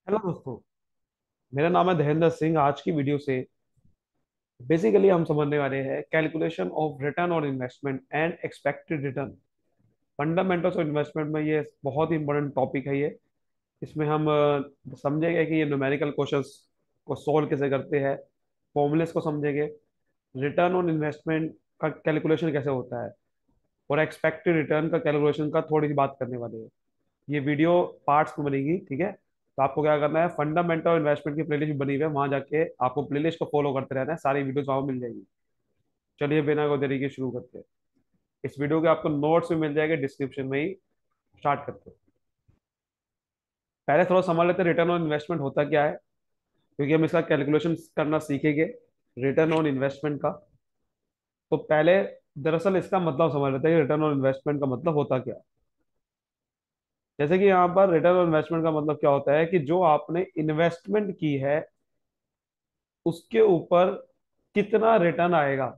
Hello दोस्तों। मेरा नाम है धैर्येंद्र सिंह। आज की वीडियो से बेसिकली हम समझने वाले हैं calculation of return on investment and expected return. Fundamentals of investment में ये बहुत ही इंपॉर्टेंट टॉपिक है। ये इसमें हम समझेंगे कि ये न्यूमेरिकल क्वेश्चंस को सॉल्व कैसे करते हैं, फॉर्मूलेस को समझेंगे, रिटर्न ऑन इन्वेस्टमेंट का कैलकुलेशन कैसे होता है और एक्सपेक्टेड रिटर्न का कैलकुलेशन का थोड़ी सी बात करने वाले हैं। ये वीडियो पार्ट्स में बनेगी, ठीक है। तो आपको क्या करना है, फंडामेंटल इन्वेस्टमेंट की प्लेलिस्ट बनी हुई है, वहां जाके आपको प्लेलिस्ट को फॉलो करते रहना है, सारी वीडियोस वहां मिल जाएगी। चलिए बिना कोई देरी के शुरू करते हैं। इस वीडियो के आपको नोट्स भी मिल जाएंगे डिस्क्रिप्शन में ही। स्टार्ट करते हैं। पहले थोड़ा समझ लेते हैं रिटर्न ऑन इन्वेस्टमेंट होता क्या है, क्योंकि हम इसका कैलकुलेशन करना सीखेंगे रिटर्न ऑन इन्वेस्टमेंट का। तो पहले दरअसल इसका मतलब समझ लेते हैं कि रिटर्न ऑन इन्वेस्टमेंट का मतलब होता क्या है। जैसे कि यहाँ पर रिटर्न ऑन इन्वेस्टमेंट का मतलब क्या होता है कि जो आपने इन्वेस्टमेंट की है उसके ऊपर कितना रिटर्न आएगा।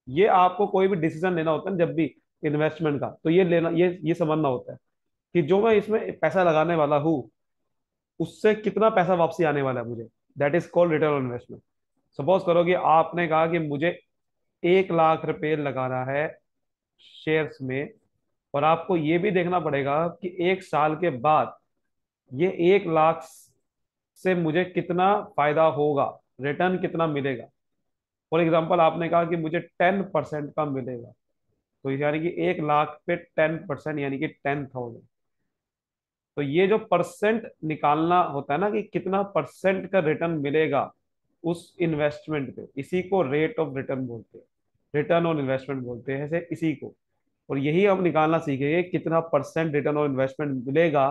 ये आपको कोई भी डिसीजन लेना होता है जब भी इन्वेस्टमेंट का, तो ये लेना, ये समझना होता है कि जो मैं इसमें पैसा लगाने वाला हूँ उससे कितना पैसा वापसी आने वाला है मुझे। That is called return on investment. Suppose करो कि आपने कहा कि मुझे 1 लाख रुपए लगाना है शेयर्स में, और आपको ये भी देखना पड़ेगा कि 1 साल के बाद ये 1 लाख से मुझे कितना फायदा होगा, रिटर्न कितना मिलेगा। फॉर एग्जाम्पल आपने कहा कि मुझे 10% का मिलेगा, तो यानी कि 1 लाख पे 10% यानी कि 10,000। तो ये जो परसेंट निकालना होता है ना कि कितना परसेंट का रिटर्न मिलेगा उस इन्वेस्टमेंट पे, इसी को रेट ऑफ रिटर्न बोलते हैं, रिटर्न ऑन इन्वेस्टमेंट बोलते हैं ऐसे इसी को। और यही हम निकालना सीखेंगे कितना परसेंट रिटर्न ऑन इन्वेस्टमेंट मिलेगा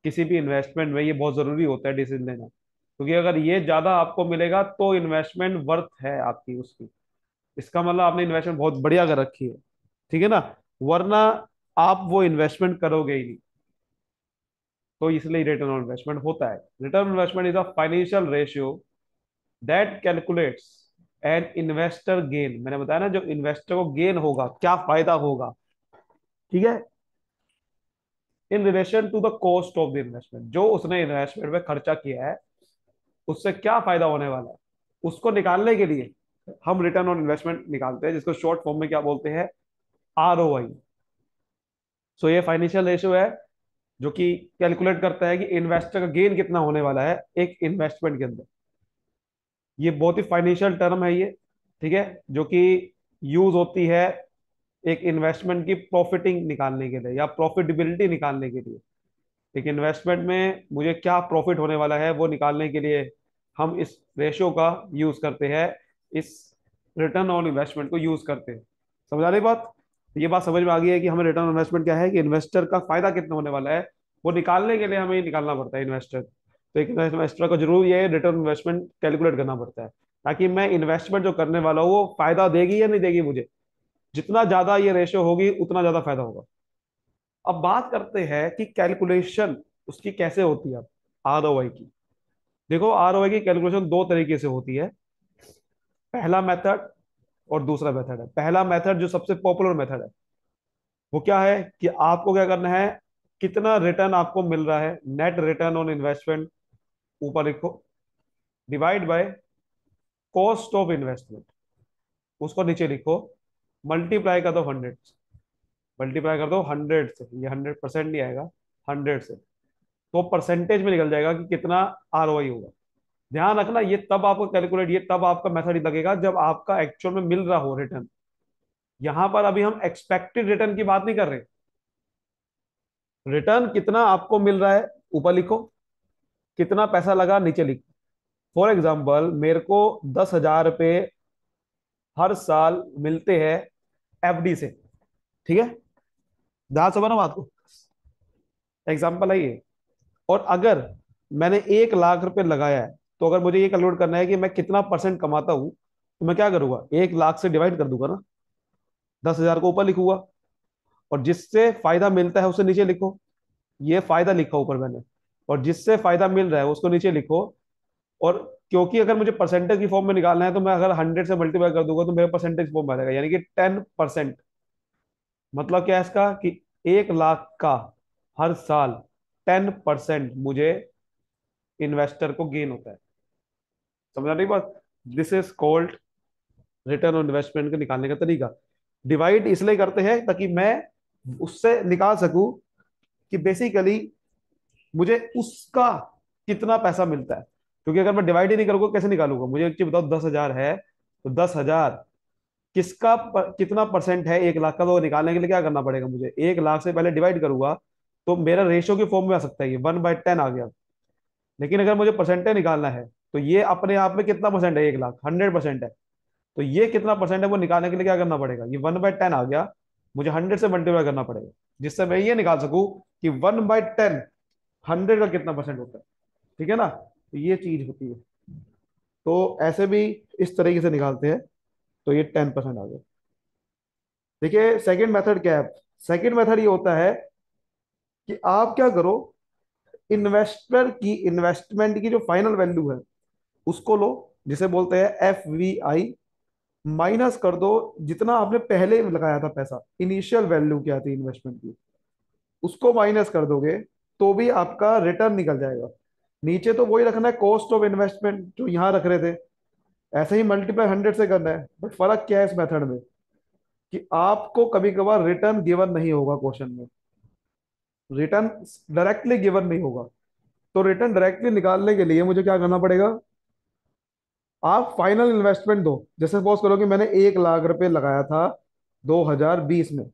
किसी भी इन्वेस्टमेंट में। ये बहुत जरूरी होता है डिसीजन लेना, क्योंकि अगर ये ज्यादा आपको मिलेगा तो इन्वेस्टमेंट वर्थ है आपकी उसकी, इसका मतलब आपने इन्वेस्टमेंट बहुत बढ़िया कर रखी है, ठीक है ना। वरना आप वो इन्वेस्टमेंट करोगे ही नहीं। तो इसलिए रिटर्न ऑन इन्वेस्टमेंट होता है। Return on investment is a financial ratio that calculates an investor gain. मैंने बताया ना, जो इन्वेस्टर को गेन होगा, क्या फायदा होगा, ठीक है, in relation to the cost of the investment. जो उसने इन्वेस्टमेंट में खर्चा किया है उससे क्या फायदा होने वाला है, उसको निकालने के लिए हम रिटर्न ऑन इन्वेस्टमेंट निकालते हैं, जिसको शॉर्ट फॉर्म में क्या बोलते हैं, ROI। सो ये फाइनेंशियल रेशियो है जो कि कैलकुलेट करता है कि इन्वेस्टर का गेन कितना होने वाला है एक इन्वेस्टमेंट के अंदर। ये बहुत ही फाइनेंशियल टर्म है ये, ठीक है, जो कि यूज होती है एक इन्वेस्टमेंट की प्रॉफिटिंग निकालने के लिए या प्रॉफिटेबिलिटी निकालने के लिए। एक इन्वेस्टमेंट में मुझे क्या प्रॉफिट होने वाला है वो निकालने के लिए हम इस रेशियो का यूज करते हैं, इस रिटर्न ऑन इन्वेस्टमेंट को यूज करते हैं। समझ आ रही बात। तो ये बात समझ में आ गई है कि हमें रिटर्न ऑन इन्वेस्टमेंट क्या है, कि इन्वेस्टर का फायदा कितना होने वाला है वो निकालने के लिए हमें निकालना पड़ता है इन्वेस्टर। तो एक इन्वेस्टर को जरूर ये रिटर्न इन्वेस्टमेंट कैलकुलेट करना पड़ता है, ताकि मैं इन्वेस्टमेंट जो करने वाला हूँ वो फायदा देगी या नहीं देगी मुझे। जितना ज्यादा ये रेशियो होगी उतना ज्यादा फायदा होगा। अब बात करते हैं कि कैलकुलेशन उसकी कैसे होती है। ROI की देखो, ROI की कैलकुलेशन दो तरीके से होती है। पहला मेथड और दूसरा मेथड है। पहला मेथड जो सबसे पॉपुलर मेथड है वो क्या है कि आपको क्या करना है, कितना रिटर्न आपको मिल रहा है, नेट रिटर्न ऑन इन्वेस्टमेंट, ऊपर लिखो, divide by cost of investment, उसको नीचे लिखो, मल्टीप्लाई कर दो 100। मल्टीप्लाई कर दो 100 से, ये 100% नहीं आएगा, 100 से, तो परसेंटेज में निकल जाएगा कि कितना ROI होगा। ध्यान रखना, ये तब आपको कैलकुलेट, ये तब आपका मेथड लगेगा जब आपका एक्चुअल में मिल रहा हो रिटर्न। यहां पर अभी हम एक्सपेक्टेड रिटर्न की बात नहीं कर रहे। रिटर्न कितना आपको मिल रहा है ऊपर लिखो, कितना पैसा लगा नीचे लिखो। फॉर एग्जाम्पल मेरे को 10,000 रुपये हर साल मिलते हैं FD से, ठीक है। ध्यान समझना बात को, एग्जाम्पल है ये। और अगर मैंने 1 लाख रुपए लगाया है, तो अगर मुझे ये कैलकुलेट करना है कि मैं कितना परसेंट कमाता हूं, तो मैं क्या करूंगा, 1 लाख से डिवाइड कर दूंगा ना, 10,000 को ऊपर लिखूंगा, और जिससे फायदा मिलता है उसे नीचे लिखो। ये फायदा लिखा ऊपर मैंने, और जिससे फायदा मिल रहा है उसको नीचे लिखो। और क्योंकि अगर मुझे परसेंटेज की फॉर्म में निकालना है, तो मैं अगर 100 से मल्टीप्लाई कर दूंगा तो मेरे परसेंटेज फॉर्म में आ जाएगा, यानी कि 10%। मतलब क्या है इसका, कि 1 लाख का हर साल 10% मुझे इन्वेस्टर को गेन होता है। समझ रही बात? This is called return on investment का निकालने का तरीका। डिवाइड इसलिए करते हैं ताकि मैं उससे निकाल सकूं कि बेसिकली मुझे उसका कितना पैसा मिलता है। क्योंकि अगर मैं डिवाइड ही नहीं करूंगा कैसे निकालूंगा? मुझे एक चीज बताओ, 10,000 है तो 10,000 किसका कितना परसेंट है 1 लाख का? तो निकालने के लिए क्या करना पड़ेगा मुझे? 1 लाख से पहले डिवाइड करूंगा तो मेरा रेशियो की फॉर्म में आ सकता है, ये 1/10 आ गया। लेकिन अगर मुझे परसेंटेज निकालना है तो ये अपने आप में कितना परसेंट है? 1 लाख 100% है। तो ये कितना परसेंट है वो निकालने के लिए क्या करना पड़ेगा? ये 1/10 आ गया, मुझे 100 से मल्टीप्लाई करना पड़ेगा, जिससे मैं ये निकाल सकूं कि 1/10 100 का कितना परसेंट होता है। ठीक है ना? तो ये चीज होती है। तो ऐसे भी इस तरीके से निकालते हैं। तो ये 10% आ गया। देखिए सेकंड मेथड क्या है? सेकंड मेथड ये होता है कि आप क्या करो, इन्वेस्टर की इन्वेस्टमेंट की जो फाइनल वैल्यू है उसको लो, जिसे बोलते हैं FVI, माइनस कर दो जितना आपने पहले लगाया था पैसा, इनिशियल वैल्यू क्या थी इन्वेस्टमेंट की, उसको माइनस कर दोगे तो भी आपका रिटर्न निकल जाएगा। नीचे तो वही रखना है, कॉस्ट ऑफ इन्वेस्टमेंट जो यहाँ रख रहे थे, ऐसे ही मल्टीप्लाई 100 से करना है। बट फर्क क्या है इस मेथड में कि आपको कभी कभार रिटर्न गिवन नहीं होगा क्वेश्चन में, रिटर्न डायरेक्टली गिवन नहीं होगा। तो रिटर्न डायरेक्टली निकालने के लिए मुझे क्या करना पड़ेगा? आप फाइनल इन्वेस्टमेंट दो। जैसे सपोज करो कि मैंने 1 लाख रुपए लगाया था 2020 में,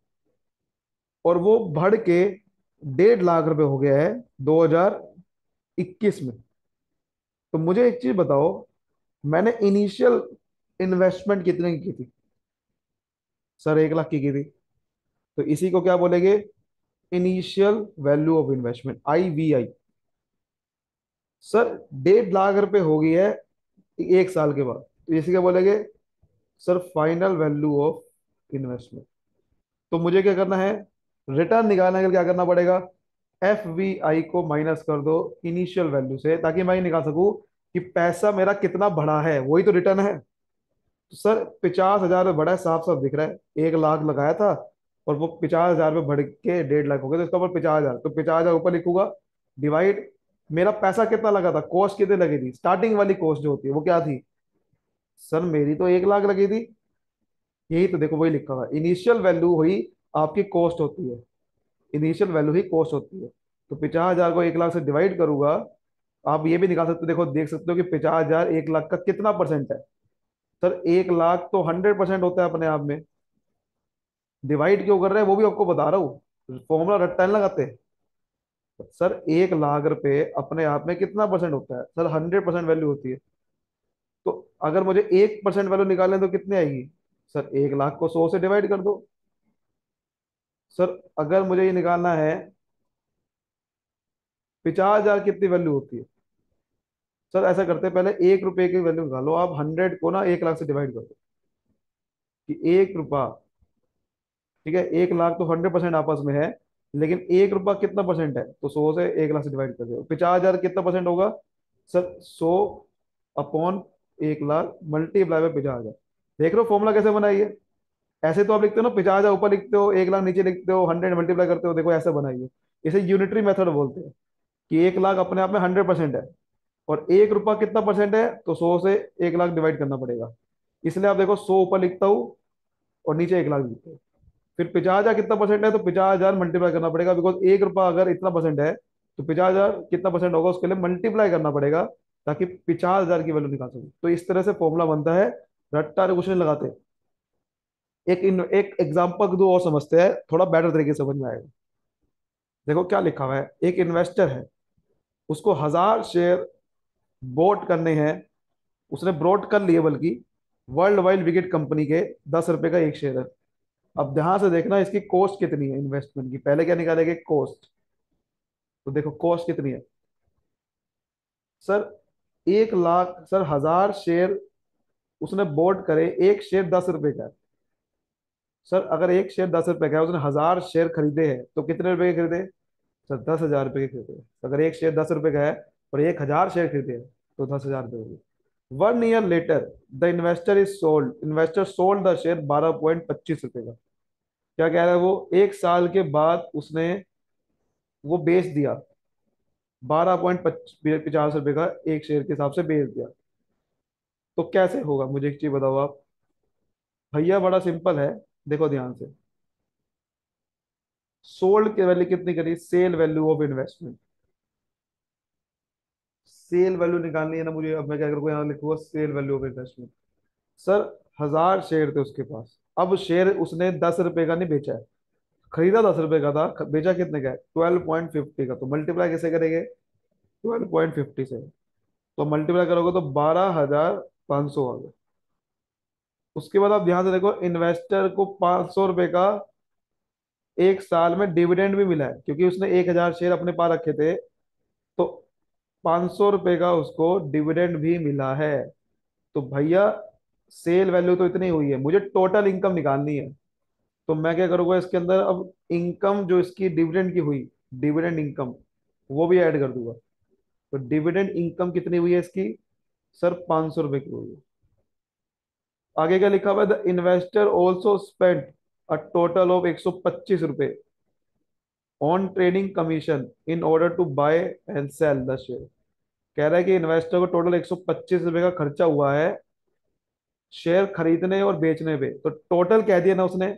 और वो बढ़ के 1.5 लाख रुपए हो गया है 2021 में। तो मुझे एक चीज बताओ, मैंने इनिशियल इन्वेस्टमेंट कितने की थी? सर 1 लाख की थी। तो इसी को क्या बोलेंगे? Initial value of investment, IVI। Sir 1.5 lakh रुपए हो गई है 1 साल के बाद, तो इसी क्या बोलेंगे? Sir final value of investment. तो मुझे क्या करना है? रिटर्न निकालने के लिए क्या करना पड़ेगा? FVI को माइनस कर दो इनिशियल वैल्यू से, ताकि मैं ये निकाल सकूं कि पैसा मेरा कितना बढ़ा है, वही तो रिटर्न है। तो सर 50,000 में बढ़ा है, साफ साफ दिख रहा है। 1 लाख लगाया था और वो 50,000 में बढ़ के 1.5 लाख हो गया, तो इसका ऊपर 50,000, तो 50,000 ऊपर लिखूंगा, डिवाइड मेरा पैसा कितना लगा था, कॉस्ट कितनी लगी थी, स्टार्टिंग वाली कॉस्ट जो होती है वो क्या थी? सर मेरी तो 1 लाख लगी थी। यही तो देखो, वही लिखा हुआ, इनिशियल वैल्यू हुई आपकी कॉस्ट होती है, इनिशियल वैल्यू ही कॉस्ट होती है। तो 50,000 को 1 लाख से डिवाइड करूंगा। आप ये भी निकाल सकते हो, देखो देख सकते हो कि 50,000 1 लाख का कितना परसेंट है। सर 1 लाख तो 100% होता है अपने आप में। डिवाइड क्यों कर रहे हैं वो भी आपको बता रहा हूँ, फॉर्मूला रट्टा नहीं लगाते। सर 1 लाख रुपए अपने आप में कितना परसेंट होता है? सर 100% वैल्यू होती है। तो अगर मुझे 1% वैल्यू निकालने तो कितनी आएगी? सर 1 लाख को 100 से डिवाइड कर दो। सर अगर मुझे ये निकालना है 50,000 कितनी वैल्यू होती है? सर ऐसा करते हैं, पहले 1 रुपए की वैल्यू निकालो आप, 100 को ना 1 लाख से डिवाइड कर दो कि 1 रुपया। ठीक है, 1 लाख तो 100% आपस में है, लेकिन 1 रुपया कितना परसेंट है? तो 100 से 1 लाख से डिवाइड कर दो, 50,000 कितना परसेंट होगा? Sir 100/, 1 lakh multiply by 50,000। देख रहे हो फॉर्मूला कैसे बनाइए? ऐसे तो आप लिखते हो ना, 50,000 ऊपर लिखते हो, 1 लाख नीचे लिखते हो, 100 मल्टीप्लाई करते हो, देखो ऐसे बनाइए। इसे यूनिटरी मेथड बोलते हैं कि 1 लाख अपने आप में 100% है, और 1 रुपया कितना परसेंट है? तो 100 से 1 लाख डिवाइड करना पड़ेगा। इसलिए आप देखो 100 ऊपर लिखता हूँ और नीचे 1 लाख लिखता हूँ। फिर 50,000 कितना परसेंट है? तो 50,000 मल्टीप्लाई करना पड़ेगा, बिकॉज 1 रुपया अगर इतना परसेंट है तो 50,000 कितना परसेंट होगा उसके लिए मल्टीप्लाई करना पड़ेगा, ताकि 50,000 की वैल्यू निकाल सके। तो इस तरह से फॉर्मूला बनता है, रट्टा क्वेश्चन लगाते हैं। एक एग्जाम्पल दो और समझते हैं, थोड़ा बेटर तरीके से समझ में आएगा। देखो क्या लिखा हुआ है, एक इन्वेस्टर है, उसको 1,000 शेयर बोट करने हैं, उसने ब्रोट कर लिए, बल्कि वर्ल्ड वाइड विकेट कंपनी के 10 रुपए का एक शेयर है। अब ध्यान से देखना इसकी कॉस्ट कितनी है इन्वेस्टमेंट की, पहले क्या निकालेंगे? कॉस्ट। तो देखो कॉस्ट कितनी है। सर 1 लाख, सर 1,000 शेयर उसने बोट करे, एक शेयर 10 रुपए का है। सर अगर एक शेयर 10 रुपए का है, उसने 1,000 शेयर खरीदे हैं, तो कितने रुपए के खरीदे? सर 10,000 रुपए के खरीदे हैं। तो अगर एक शेयर 10 रुपए का है और 1,000 शेयर खरीदे हैं, तो 10,000 रुपये हो गए। 1 year later the investor is sold, investor sold the share 12.25 रुपए का। क्या कह रहा है वो? 1 साल के बाद उसने वो बेच दिया 12.50 रुपये का एक शेयर के हिसाब से बेच दिया। तो कैसे होगा, मुझे एक चीज बताओ आप। भैया बड़ा सिंपल है, देखो ध्यान से। सोल्ड की वैल्यू कितनी करी, sale value of investment. Sale value निकालनी है ना मुझे, अब मैं क्या करूँगा, यहाँ लिखूंगा sale value of investment. Sir 1000 share थे उसके पास, अब शेयर उसने 10 रुपए का नहीं बेचा है, खरीदा 10 रुपए का था, बेचा कितने का है, 12.50 का। तो मल्टीप्लाई कैसे करेंगे, 12.50 से। तो मल्टीप्लाई करोगे तो 12,500 आ गया। उसके बाद आप ध्यान से देखो, इन्वेस्टर को 500 रुपए का एक साल में डिविडेंड भी मिला है, क्योंकि उसने 1000 शेयर अपने पास रखे थे। तो 500 रुपए का उसको डिविडेंड भी मिला है। तो भैया सेल वैल्यू तो इतनी हुई है, मुझे टोटल इनकम निकालनी है। तो मैं क्या करूंगा इसके अंदर, अब इनकम जो इसकी डिविडेंड की हुई, डिविडेंड इनकम, वो भी ऐड कर दूंगा। तो डिविडेंड इनकम कितनी हुई है इसकी, सर 500 रुपए की हुई है। आगे क्या लिखा हुआ है, the investor also spent a total of 125 रुपए on trading commission in order to buy and sell the share. कह रहा है कि इन्वेस्टर को टोटल 125 रुपए का खर्चा हुआ है शेयर खरीदने और बेचने पे। तो टोटल कह दिया ना उसने,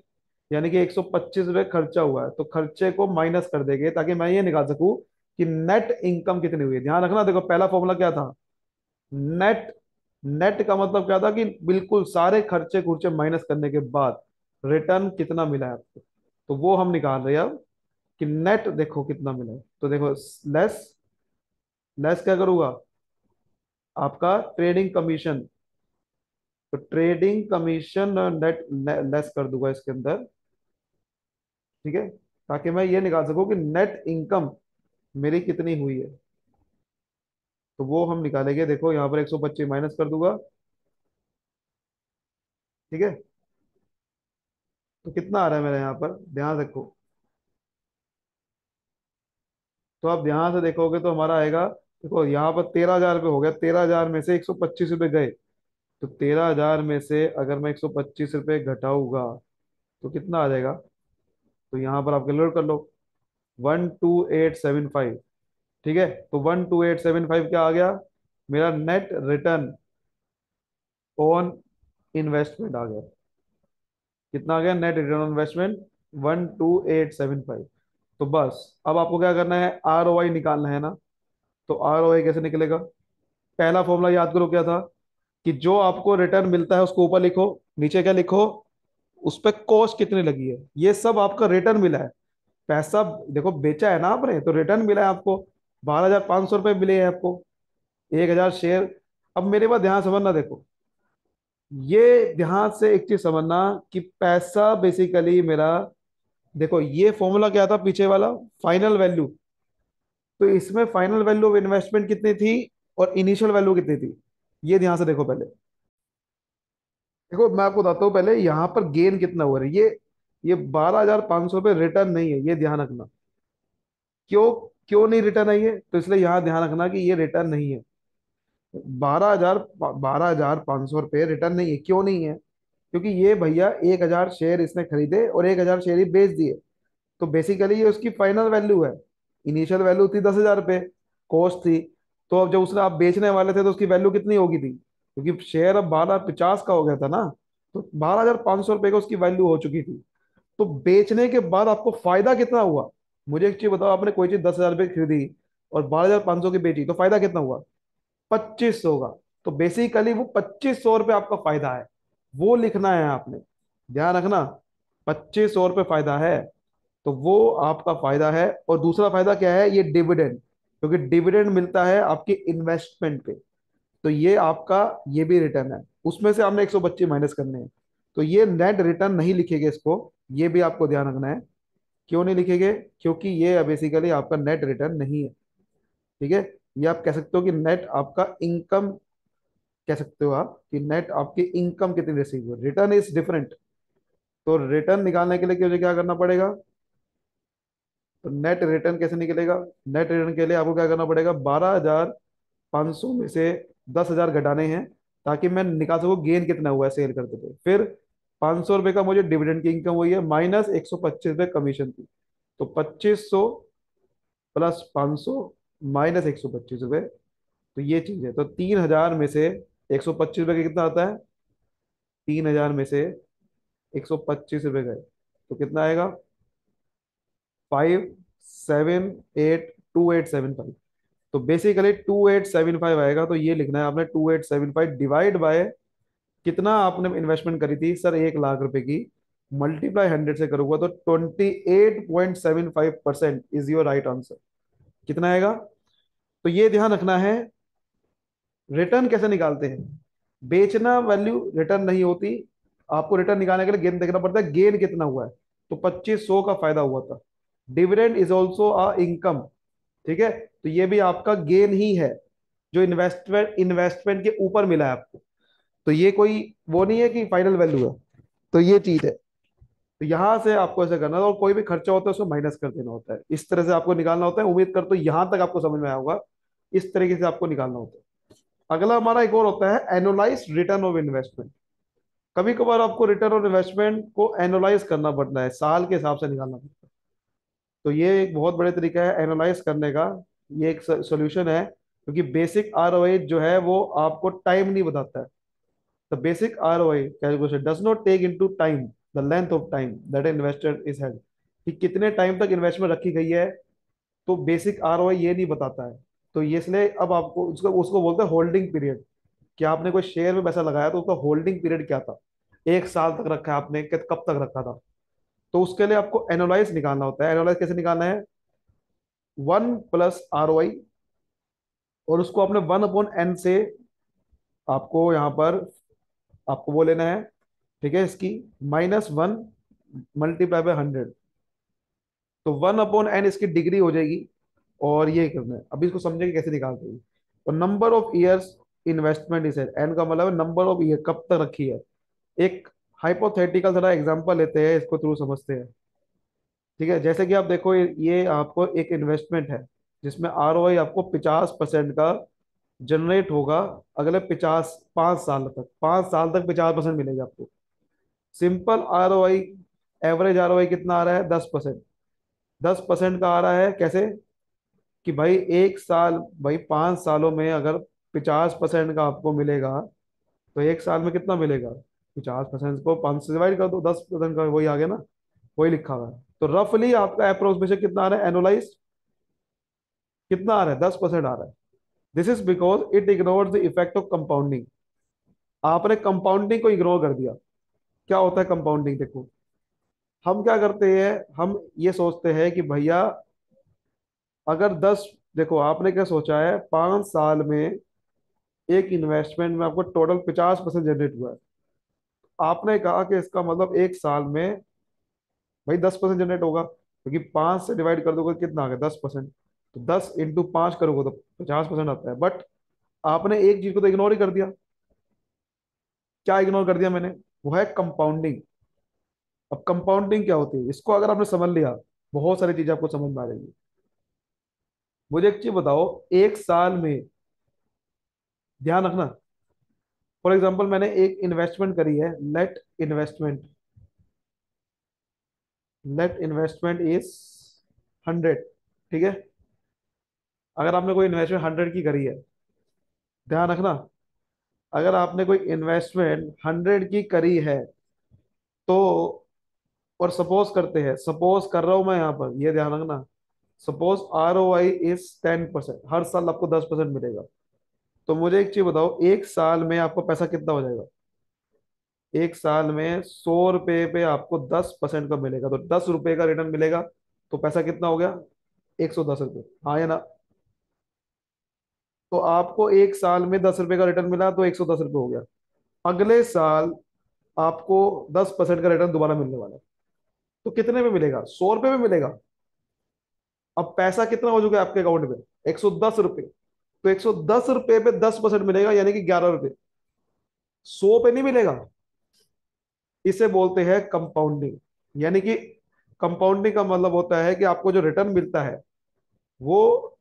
यानी कि 125 रुपये खर्चा हुआ है, तो खर्चे को माइनस कर देंगे ताकि मैं ये निकाल सकूं कि नेट इनकम कितनी हुई है। ध्यान रखना, देखो पहला फॉर्मूला क्या था, नेट। नेट का मतलब क्या था कि बिल्कुल सारे खर्चे खुर्चे माइनस करने के बाद रिटर्न कितना मिला है आपको। तो वो हम निकाल रहे हैं अब, कि नेट देखो कितना मिला है। तो देखो लेस, लेस क्या करूंगा, आपका ट्रेडिंग कमीशन। तो ट्रेडिंग कमीशन नेट लेस कर दूंगा इसके अंदर, ठीक है, ताकि मैं ये निकाल सकूं कि नेट इनकम मेरी कितनी हुई है। तो वो हम निकालेंगे, देखो यहाँ पर 125 माइनस कर दूंगा, ठीक है। तो कितना आ रहा है मेरे यहाँ पर, ध्यान रखो। तो आप ध्यान से देखोगे तो हमारा आएगा, देखो यहाँ पर 13,000 रुपये हो गया, 13,000 में से 125 रुपये गए। तो 13,000 में से अगर मैं 125 रुपये घटाऊंगा तो कितना आ जाएगा। तो यहाँ पर आप कैलकुलेट कर लो, 12875, ठीक है। तो 12875 क्या आ गया, मेरा नेट रिटर्न ऑन इन्वेस्टमेंट आ गया। कितना आ गया नेट रिटर्न ऑन इन्वेस्टमेंट, 12875। तो बस अब आपको क्या करना है, आर ओ आई निकालना है ना। तो आर ओ आई कैसे निकलेगा, पहला फॉर्मूला याद करो क्या था, कि जो आपको रिटर्न मिलता है उसको ऊपर लिखो, नीचे क्या लिखो, उस पर कॉस्ट कितनी लगी है। ये सब आपका रिटर्न मिला है, पैसा देखो बेचा है ना आपने, तो रिटर्न मिला है आपको, 12,500 रुपये मिले हैं आपको, 1000 शेयर। अब मेरे पास ध्यान समझना, देखो ये ध्यान से एक चीज समझना, कि पैसा बेसिकली मेरा, देखो ये फॉर्मूला क्या था पीछे वाला, फाइनल वैल्यू। तो इसमें फाइनल वैल्यू ऑफ इन्वेस्टमेंट कितनी थी और इनिशियल वैल्यू कितनी थी, ये ध्यान से देखो पहले। देखो मैं आपको बताता हूँ पहले यहाँ पर गेन कितना हुआ है, ये 12,500 रुपये रिटर्न नहीं है, ये ध्यान रखना। क्यों, क्यों नहीं रिटर्न आई है, तो इसलिए यहाँ ध्यान रखना कि ये रिटर्न नहीं है। 12,500 रुपये रिटर्न नहीं है, क्यों नहीं है, क्योंकि ये भैया 1000 शेयर इसने खरीदे और 1000 शेयर ही बेच दिए। तो बेसिकली ये उसकी फाइनल वैल्यू है। इनिशियल वैल्यू थी 10,000 रुपये, कॉस्ट थी। तो अब जब उसने आप बेचने वाले थे तो उसकी वैल्यू कितनी होगी थी, क्योंकि शेयर अब 1250 का हो गया था ना। तो 12,500 रुपये का उसकी वैल्यू हो चुकी थी। तो बेचने के बाद आपको फायदा कितना हुआ, मुझे एक चीज बताओ, आपने कोई चीज 10,000 रुपये की खरीदी और 12,500 की बेची, तो फायदा कितना हुआ, 2500 का। तो बेसिकली वो 2500 रुपये आपका फायदा है, वो लिखना है आपने, ध्यान रखना। 2500 रुपये फायदा है, तो वो आपका फायदा है। और दूसरा फायदा क्या है, ये डिविडेंड, क्योंकि डिविडेंड मिलता है आपके इन्वेस्टमेंट पे। तो ये आपका, ये भी रिटर्न है, उसमें से हमने 125 माइनस करने हैं। तो ये नेट रिटर्न नहीं लिखेंगे इसको, ये भी आपको ध्यान रखना है। क्यों नहीं लिखेंगे, क्योंकि ये बेसिकली आपका नेट रिटर्न नहीं है, ठीक है। ये आप कह सकते हो कि नेट आपका इनकम, कह सकते हो आप कि नेट आपकी इनकम कितनी रिसीव हुई, रिटर्न इज डिफरेंट। तो रिटर्न निकालने के लिए मुझे क्या करना पड़ेगा, तो नेट रिटर्न कैसे निकलेगा, नेट रिटर्न के लिए आपको क्या करना पड़ेगा, 12,500 में से 10,000 घटाने हैं, ताकि मैं निकाल सकूँ गेन कितना हुआ है सेल करते थे। फिर 500 रुपये का मुझे डिविडेंड की इनकम हुई है, माइनस 125 रुपये कमीशन थी। तो 2500 प्लस 500 -125 रुपये। तो ये चीज है, तो 3,000 में से 125 रुपये का कितना आता है? 3,000 में से 125 रुपये गए तो कितना आएगा? 5782875। तो बेसिकली 2875 आएगा। तो ये लिखना है आपने, 2875 डिवाइड बाय कितना आपने इन्वेस्टमेंट करी थी सर, 1 लाख रुपए की, मल्टीप्लाई 100 से करूंगा तो 28.75% इज योर राइट आंसर। कितना आएगा? तो ये ध्यान रखना है। रिटर्न कैसे निकालते हैं? बेचना वैल्यू रिटर्न नहीं होती। आपको रिटर्न निकालने के लिए गेन देखना पड़ता है, गेन कितना हुआ है। तो 2500 का फायदा हुआ था। Dividend is also a income. ठीक है, तो ये भी आपका गेन ही है, जो इन्वेस्टमेंट इन्वेस्टमेंट के ऊपर मिला है आपको। तो ये कोई वो नहीं है कि फाइनल वैल्यू है। तो ये चीज है। तो यहां से आपको ऐसा करना है, और कोई भी खर्चा होता है उसको माइनस कर देना होता है, इस तरह से आपको निकालना होता है। उम्मीद करता हूं यहां तक आपको समझ में आया होगा। इस तरीके से आपको निकालना होता है। अगला हमारा एक और होता है एनुलाइज रिटर्न ऑफ इन्वेस्टमेंट। कभी कभार आपको रिटर्न ऑन इन्वेस्टमेंट को एनालाइज करना पड़ता है, साल के हिसाब से निकालना पड़ता है। तो ये एक बहुत बड़े तरीका है एनालाइज करने का। ये एक सोल्यूशन है, क्योंकि बेसिक आरओआई जो है वो आपको टाइम नहीं बताता है। The basic ROI calculation does not take into time the length of time that investor is had, कि कितने टाइम तक इन्वेस्टमेंट रखी गई है। तो बेसिक आरओआई ये नहीं बताता है। तो ये इसलिए अब आपको उसको उसको बोलते हैं होल्डिंग पीरियड। कि आपने कोई शेयर में पैसा लगाया तो उसका होल्डिंग पीरियड क्या था, 1 साल तक रखा है आपने, कब तक रखा था। तो उसके लिए आपको एनालाइज निकालना होता है। एनालाइज कैसे निकालना है? 1 + ROI, और उसको आपने 1/n से आपको यहाँ पर आपको वो लेना है। ठीक है, इसकी -1 मल्टीप्लाई बाय 100। तो 1/n इसकी डिग्री हो जाएगी। और ये करना है, अभी इसको समझेंगे कैसे निकालते हैं। तो number of years investment is, N का मतलब है नंबर ऑफ ईयर, कब तक रखी है। एक हाइपोथेटिकल थोड़ा एग्जांपल लेते हैं, इसको थ्रू समझते हैं। ठीक है, जैसे कि आप देखो, ये आपको एक इन्वेस्टमेंट है जिसमें आरओआई आपको 50% का जनरेट होगा अगले 5 साल तक। 5 साल तक 50% मिलेगा आपको। सिंपल आरओआई, एवरेज आरओआई कितना आ रहा है? 10%। 10% का आ रहा है कैसे? कि भाई 1 साल, भाई 5 सालों में अगर 50% का आपको मिलेगा, तो 1 साल में कितना मिलेगा? 50% को 5 से डिवाइड कर दो, 10% का वही आ गया ना, वही लिखा हुआ है। तो रफली आपका अप्रोक्सीमेशन कितना आ रहा है एनुलाइज? कितना आ रहा है? 10% आ रहा है। This is because it ignore the effect of compounding. आपने कंपाउंडिंग को इग्नोर कर दिया। क्या होता है कंपाउंडिंग? देखो, हम क्या करते हैं, हम ये सोचते हैं कि भैया अगर 10, देखो आपने क्या सोचा है, 5 साल में एक इन्वेस्टमेंट में आपको टोटल 50% जनरेट हुआ है। आपने कहा कि इसका मतलब 1 साल में भाई 10% जनरेट होगा, क्योंकि 5 से डिवाइड कर दोगे कितना आ गया? 10%। तो 10 × 5 करोगे तो 50% आता है। बट आपने एक चीज को तो इग्नोर ही कर दिया। क्या इग्नोर कर दिया मैंने? वो है कंपाउंडिंग। अब कंपाउंडिंग क्या होती है, इसको अगर आपने समझ लिया, बहुत सारी चीजें आपको समझ में आ जाएंगी। मुझे एक चीज बताओ, 1 साल में, ध्यान रखना, फॉर एग्जाम्पल मैंने एक इन्वेस्टमेंट करी है, नेट इन्वेस्टमेंट इज 100। ठीक है, अगर आपने कोई इन्वेस्टमेंट 100 की करी है, ध्यान रखना, अगर आपने कोई इन्वेस्टमेंट 100 की करी है, तो, और सपोज करते हैं, सपोज कर रहा हूं मैं यहाँ पर, ये ध्यान रखना, सपोज ROI इज 10%, हर साल आपको 10% मिलेगा। तो मुझे एक चीज बताओ, 1 साल में आपको पैसा कितना हो जाएगा? 1 साल में 100 रुपए पे आपको 10% का मिलेगा, तो 10 रुपए का रिटर्न मिलेगा। तो पैसा कितना हो गया? 110 रुपये, हाँ या ना? तो आपको 1 साल में 10 रुपए का रिटर्न मिला, तो 110 रुपये हो गया। अगले साल आपको 10% का रिटर्न दोबारा मिलने वाला है। तो कितने में मिलेगा? 100 रुपये में मिलेगा। अब पैसा कितना हो चुका है आपके अकाउंट में? 110 रुपये। तो 110 रुपये पे 10% मिलेगा, यानी कि 11 रुपये। 100 पे नहीं मिलेगा। इसे बोलते हैं कंपाउंडिंग। यानी कि कंपाउंडिंग का मतलब होता है कि आपको जो रिटर्न मिलता है, वो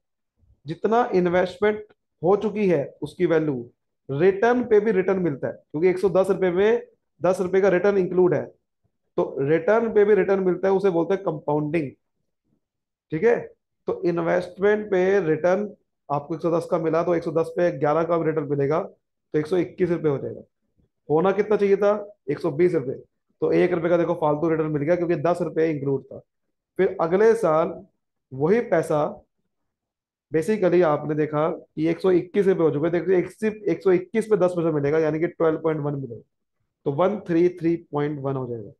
जितना इन्वेस्टमेंट हो चुकी है उसकी वैल्यू, रिटर्न पे भी रिटर्न मिलता है, क्योंकि 110 रुपये में 10 रुपये का रिटर्न इंक्लूड है। तो रिटर्न पे भी रिटर्न मिलता है, उसे बोलते हैं कंपाउंडिंग। ठीक है, तो इन्वेस्टमेंट पे रिटर्न आपको 110 का मिला, तो 110 पे 11 का रिटर्न मिलेगा, तो 121 रुपये हो जाएगा। होना कितना चाहिए था? 120 रुपये। तो 1 रुपये का देखो फालतू रिटर्न मिल गया, क्योंकि 10 रुपये इंक्लूड था। फिर अगले साल वही पैसा, बेसिकली आपने देखा कि 121 रुपये हो चुके, देखो सिर्फ 121 पे 10 पैसा मिलेगा, यानी कि 12.1 मिलेगा। तो 133.1 हो जाएगा।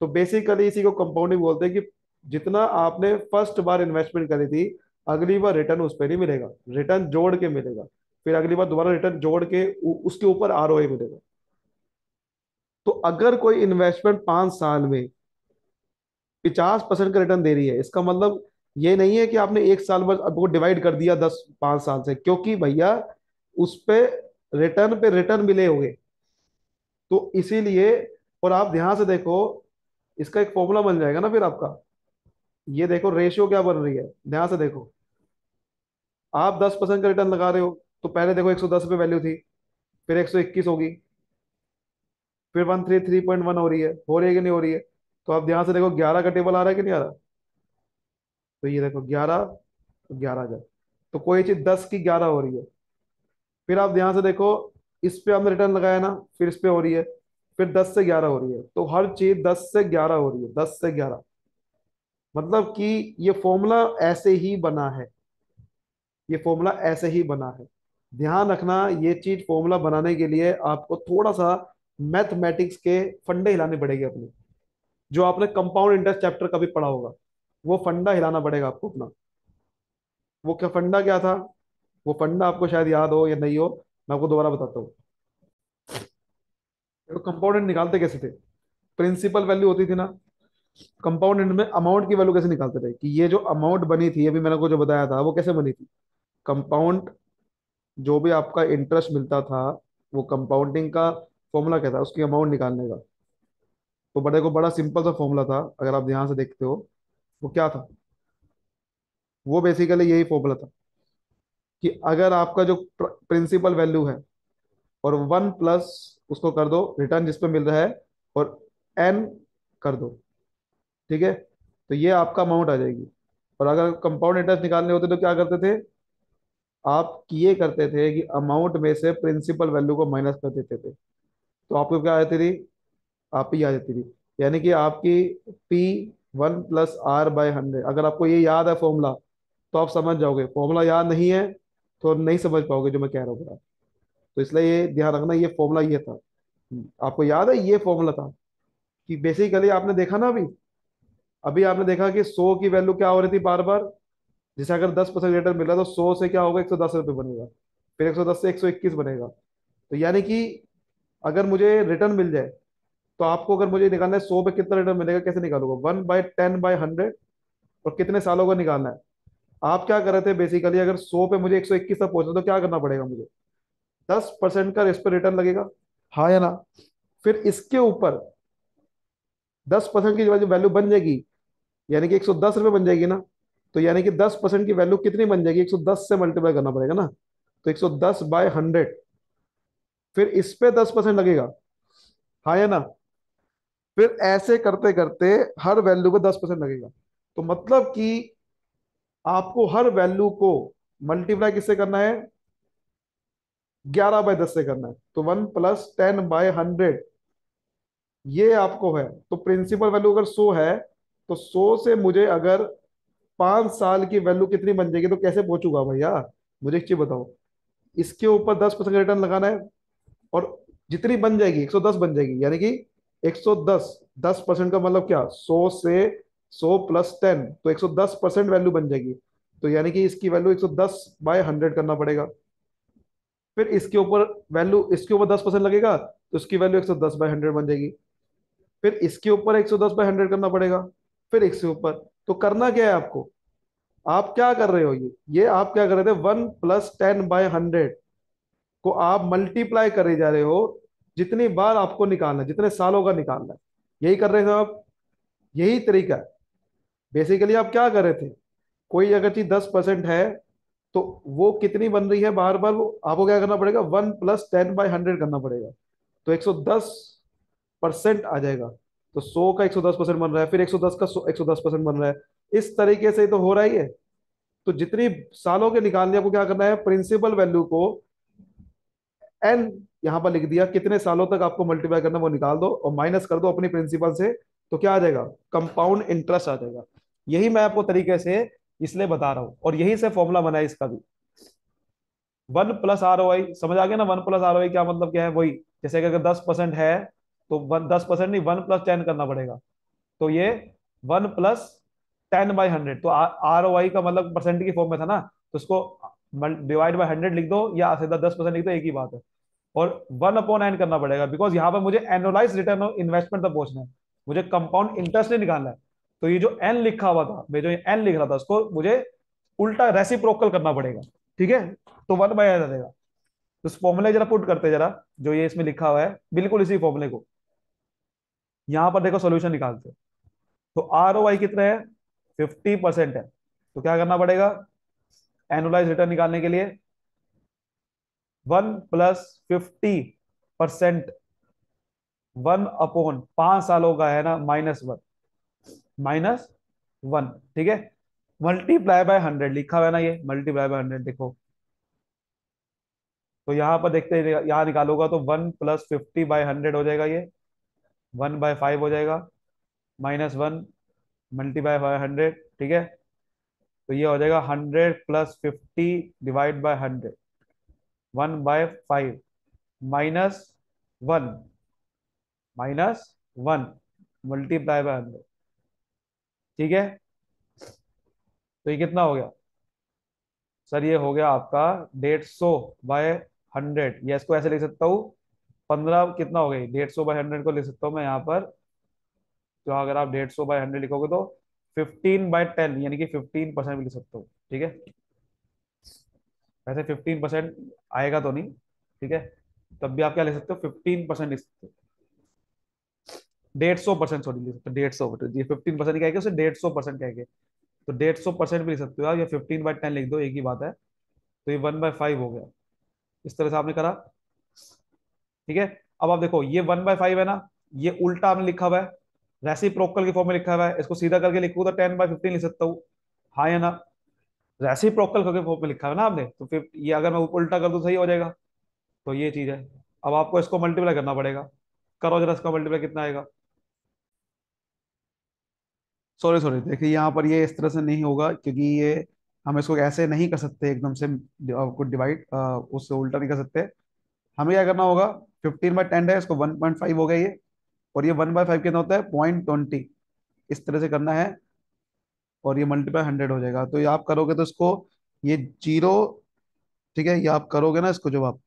तो बेसिकली इसी को कंपाउंडिंग बोलते हैं, कि जितना आपने फर्स्ट बार इन्वेस्टमेंट करी थी, अगली बार रिटर्न उस पर नहीं मिलेगा, रिटर्न जोड़ के मिलेगा। फिर अगली बार दोबारा रिटर्न जोड़ के उसके ऊपर आरओआई मिलेगा। तो अगर कोई इन्वेस्टमेंट 5 साल में 50% का रिटर्न दे रही है, इसका मतलब ये नहीं है कि आपने एक साल बाद अब वो डिवाइड कर दिया 5 साल से, क्योंकि भैया उस पे रिटर्न मिले होंगे। तो इसीलिए, और आप ध्यान से देखो, इसका एक फॉर्मूला बन जाएगा ना फिर आपका। ये देखो रेशियो क्या बन रही है, ध्यान से देखो। आप 10% का रिटर्न लगा रहे हो, तो पहले देखो 110 रुपये वैल्यू थी, फिर 121 होगी, फिर 133.1 हो रही है कि नहीं हो रही है? तो आप ध्यान से देखो 11 का टेबल आ रहा है कि नहीं आ रहा? तो ये देखो 11, तो 11 का, तो कोई चीज 10 की 11 हो रही है। फिर आप ध्यान से देखो, इस पे हमने रिटर्न लगाया ना, फिर इस पे हो रही है, फिर 10 से 11 हो रही है। तो हर चीज 10 से 11 हो रही है, 10 से 11। मतलब कि ये फॉर्मूला ऐसे ही बना है, ये फॉर्मूला ऐसे ही बना है। ध्यान रखना, ये चीज फॉर्मूला बनाने के लिए आपको थोड़ा सा मैथमेटिक्स के फंडे हिलाने पड़ेंगे अपने, जो आपने कंपाउंड इंटरेस्ट चैप्टर कभी पढ़ा होगा, वो फंडा हिलाना पड़ेगा आपको अपना। वो क्या फंडा क्या था? वो फंडा आपको शायद याद हो या नहीं हो, मैं आपको दोबारा बताता हूँ। देखो कंपाउंड निकालते कैसे थे? प्रिंसिपल वैल्यू होती थी ना। कंपाउंड में अमाउंट की वैल्यू कैसे निकालते थे, कि ये जो अमाउंट बनी थी, अभी मैंने को जो बताया था, वो कैसे बनी थी? कंपाउंड, जो भी आपका इंटरेस्ट मिलता था, वो कंपाउंडिंग का फॉर्मूला क्या था उसकी अमाउंट निकालने का? तो बड़ा सिंपल सा फॉर्मूला था, अगर आप ध्यान से देखते हो। वो क्या था? वो बेसिकली यही फॉर्मूला था, कि अगर आपका जो प्रिंसिपल वैल्यू है, और 1 प्लस उसको कर दो रिटर्न जिस पे मिल रहा है, और एन कर दो, ठीक है? तो ये आपका अमाउंट आ जाएगी। और अगर कंपाउंड इंटरेस्ट निकालने होते तो क्या करते थे? आप ये करते थे कि अमाउंट में से प्रिंसिपल वैल्यू को माइनस कर देते थे, तो आपको क्या आ जाती थी? आप ही आ जाती थी। यानी कि आपकी पी 1 प्लस R/100, अगर आपको ये याद है फॉर्मूला, तो आप समझ जाओगे। फॉर्मूला याद नहीं है तो नहीं समझ पाओगे जो मैं कह रहा हूँ बड़ा। तो इसलिए ये ध्यान रखना, ये फॉर्मूला ये था। आपको याद है ये फॉर्मूला था, कि बेसिकली आपने देखा ना अभी, अभी आपने देखा कि 100 की वैल्यू क्या हो रही थी बार बार। जैसे अगर 10% रिटर्न मिल रहा है, तो 100 से क्या होगा? 110 रुपये बनेगा, फिर 110 से 121 बनेगा। तो यानी कि अगर मुझे रिटर्न मिल जाए, तो आपको अगर मुझे निकालना है 100 पे कितना रिटर्न मिलेगा, कैसे निकालूंगा? 1/10/100। और कितने सालों का निकालना है? आप क्या कर रहे थे बेसिकली, अगर 100 पे मुझे 121 तक पहुंचना, तो क्या करना पड़ेगा मुझे? 10% का इस पर रिटर्न लगेगा, हाँ या ना? फिर इसके ऊपर 10% की वैल्यू बन जाएगी, यानी कि 110 रुपये बन जाएगी ना। तो यानी कि 10% की वैल्यू कितनी बन जाएगी? 110 से मल्टीप्लाई करना पड़ेगा ना। तो 110/100, फिर इस पे 10% लगेगा, हाँ या ना? फिर ऐसे करते करते हर वैल्यू पे 10% लगेगा। तो मतलब कि आपको हर वैल्यू को मल्टीप्लाई किससे करना है? 11/10 से करना है। तो 1 + 10/100, ये आपको है। तो प्रिंसिपल वैल्यू अगर 100 है, तो 100 से मुझे अगर 5 साल की वैल्यू कितनी बन जाएगी, तो कैसे पहुंचूंगा भैया? मुझे एक चीज बताओ, इसके ऊपर 10% रिटर्न लगाना है, और जितनी बन जाएगी 110 बन जाएगी, यानी कि 110, 10% का मतलब क्या? 100 तो 110% वैल्यू बन जाएगी। तो यानी कि इसकी वैल्यू 110/100 करना पड़ेगा। फिर इसके ऊपर वैल्यू, इसके ऊपर 10% लगेगा, तो इसकी वैल्यू 110/100 बन जाएगी। फिर इसके ऊपर 110/100 करना पड़ेगा, फिर इसके ऊपर। तो करना क्या है आपको? आप क्या कर रहे हो? ये आप क्या कर रहे थे? 1 + 10/100 को आप मल्टीप्लाई करे जा रहे हो, जितनी बार आपको निकालना है, जितने सालों का निकालना है, यही कर रहे थे आप। यही तरीका है। बेसिकली आप क्या कर रहे थे? कोई अगर चीज 10% है, तो वो कितनी बन रही है बार बार, वो आपको क्या करना पड़ेगा? 1 + 10/100 करना पड़ेगा। तो 110% आ जाएगा। तो 100 का 110% बन रहा है, फिर 110 का 110% बन रहा है, इस तरीके से तो हो रहा ही है। तो जितनी सालों के निकालने, आपको क्या करना है, प्रिंसिपल वैल्यू को एन यहां पर लिख दिया, कितने सालों तक आपको मल्टीप्लाई करना है वो निकाल दो और माइनस कर दो अपनी प्रिंसिपल से, तो क्या आ जाएगा, कंपाउंड इंटरेस्ट आ जाएगा। यही मैं आपको तरीके से इसलिए बता रहा हूं, और यही से फॉर्मूला बना है इसका भी। 1 + ROI, समझ आ गया ना? 1 + ROI क्या मतलब क्या है, वही जैसे कि अगर 10% है तो 10% नहीं, 1 + 10 करना पड़ेगा। तो ये 1 + 10/100, तो ROI का मतलब परसेंट की फॉर्म में था ना, तो उसको डिवाइड बाय 100 लिख दो या सीधा 10% लिख दो, एक ही बात है। और 1/n करना पड़ेगा, बिकॉज यहाँ पर मुझे एनुअलाइज रिटर्न ऑन इन्वेस्टमेंट तक पहुंचना है, मुझे कंपाउंड इंटरेस्ट नहीं निकालना है। तो ये जो एन लिखा हुआ था, मैं जो एन लिख रहा था उसको मुझे उल्टा रेसिप्रोकल करना पड़ेगा। ठीक है, तो 1/n आ जाएगा। तो इस फॉर्मूले जरा पुट करते हैं जरा, जो ये इसमें लिखा हुआ है बिल्कुल इसी फॉर्मूले को यहां पर देखो सॉल्यूशन निकालते हैं। तो ROI कितना है, 50% है। तो क्या करना पड़ेगा, एनुअलाइज रिटर्न निकालने के लिए 1 + 50%, 1/5 सालों का है ना, -1, -1। ठीक है, मल्टीप्लाई बाय 100 लिखा हुआ है ना, ये मल्टीप्लाई बाय 100 देखो। तो यहां पर देखते हैं, यहां निकालोगा तो 1 + 50/100 हो जाएगा, ये 1/5 हो जाएगा, -1 मल्टीप्लाई बाय 100। ठीक है, तो ये हो जाएगा 100 + 50 डिवाइड बाय 100, 1/5 -1, -1 मल्टीप्लाई बाय 100। ठीक है, तो ये कितना हो गया सर, ये हो गया आपका 150/100, या इसको ऐसे लिख सकता हूँ 15, कितना हो गई, 150/100 को लिख सकता हूँ मैं यहाँ पर। तो अगर आप 150/100 लिखोगे तो 15/10 यानी कि 15% भी लिख सकते हो। ठीक है, वैसे 15% आएगा तो नहीं, ठीक है, तब भी आप क्या लिख सकते हो, 15% लिख सकते हो। 150%, सॉरी, लिख सकते हो 150%, ये 15% कहेंगे उसे 150% कहेंगे। तो 150% भी लिख सकते हो आप, या 15/10 लिख दो, एक ही बात है। तो ये 1/5 हो गया, इस तरह से आपने करा। ठीक है, अब आप देखो ये 1/5 है ना, ये उल्टा आपने लिखा हुआ है, रेसिप्रोकल की फॉर्म में लिखा हुआ है, इसको सीधा करके लिखूँ तो 10/15 लिख सकता हूँ। हाँ या ना? रेसिप्रोकल करके फॉर्म में लिखा है ना आपने, तो फिर ये अगर मैं उल्टा कर दूं सही हो जाएगा। तो ये चीज है। अब आपको इसको मल्टीप्लाई करना पड़ेगा, करो जरा इसका मल्टीप्लाई कितना आएगा। सॉरी सॉरी, देखिए यहाँ पर ये इस तरह से नहीं होगा, क्योंकि ये हम इसको ऐसे नहीं कर सकते एकदम से, कुछ डिवाइड उससे उल्टा नहीं कर सकते। हमें क्या करना होगा, 15/10 है, इसको 1.5 हो गया ये, और ये 1/5 कितना होता है, 0.20, इस तरह से करना है। और ये मल्टीप्लाई 100 हो जाएगा, तो ये आप करोगे तो इसको, ये जीरो, ठीक है, ये आप करोगे ना इसको जब आप,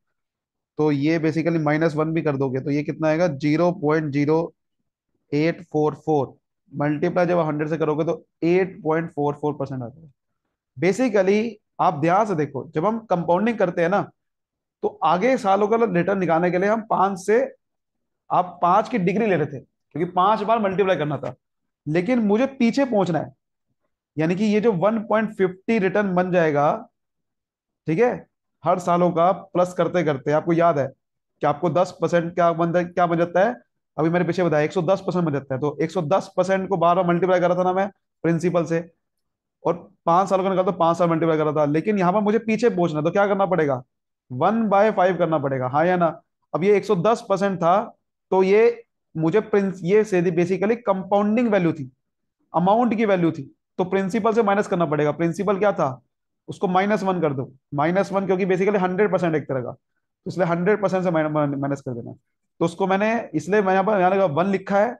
तो ये बेसिकली -1 भी कर दोगे तो ये कितना आएगा, 0.0844, मल्टीप्लाई जब 100 से करोगे तो 8.44% आ जाएगा। बेसिकली आप ध्यान से देखो, जब हम कंपाउंडिंग करते हैं ना, तो आगे सालों का रिटर्न निकालने के लिए हम 5 से, आप 5 की डिग्री ले रहे थे क्योंकि 5 बार मल्टीप्लाई करना था, लेकिन मुझे पीछे पहुंचना है, यानी कि ये जो 1.50 रिटर्न बन जाएगा, ठीक है, हर सालों का प्लस करते करते, आपको याद है कि आपको 10% क्या बन जाता है, अभी मैंने पीछे बताया 110% बन जाता है, तो 110% को 12 मल्टीप्लाई कर रहा था ना मैं प्रिंसिपल से, और 5 सालों का निकाल तो 5 साल मल्टीप्लाई कर रहा था, लेकिन यहां पर मुझे पीछे पहुंचना तो क्या करना पड़ेगा, 1/5 करना पड़ेगा। हाँ या ना? अब ये 110% था, तो ये मुझे प्रिंस ये से बेसिकली कंपाउंडिंग वैल्यू थी, अमाउंट की वैल्यू थी, तो प्रिंसिपल से माइनस करना पड़ेगा। प्रिंसिपल क्या था, उसको -1 कर दो, -1, क्योंकि बेसिकली 100% एक तरह का, तो इसलिए 100% से माइनस कर देना। तो उसको मैंने, इसलिए मैं यहाँ पर 1 लिखा है,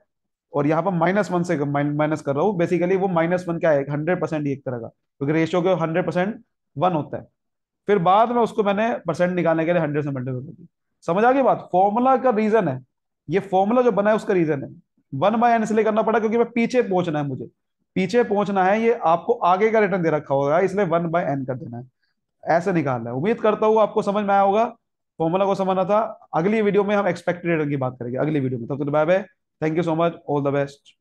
और यहाँ पर -1 से माइनस कर रहा हूँ। बेसिकली वो -1 क्या है, 100% ही एक तरह का, क्योंकि रेशियो के 100% 1 होता है। फिर बाद में उसको मैंने परसेंट निकालने के लिए 100 से मल्टीप्लाई कर दी। समझ आ गई बात, फॉर्मूला का रीजन है, ये फॉर्मूला जो बना है उसका रीजन है। 1/n इसलिए करना पड़ा क्योंकि मैं पीछे पहुंचना है, मुझे पीछे पहुंचना है, ये आपको आगे का रिटर्न दे रखा होगा, इसलिए 1/n कर देना है, ऐसे निकालना है। उम्मीद करता हूँ आपको समझ में आया होगा, फॉर्मूला को समझना था। अगली वीडियो में हम एक्सपेक्टेड रिटर्न की बात करेंगे, अगली वीडियो में। तब तक bye bye, thank you so much, all the best.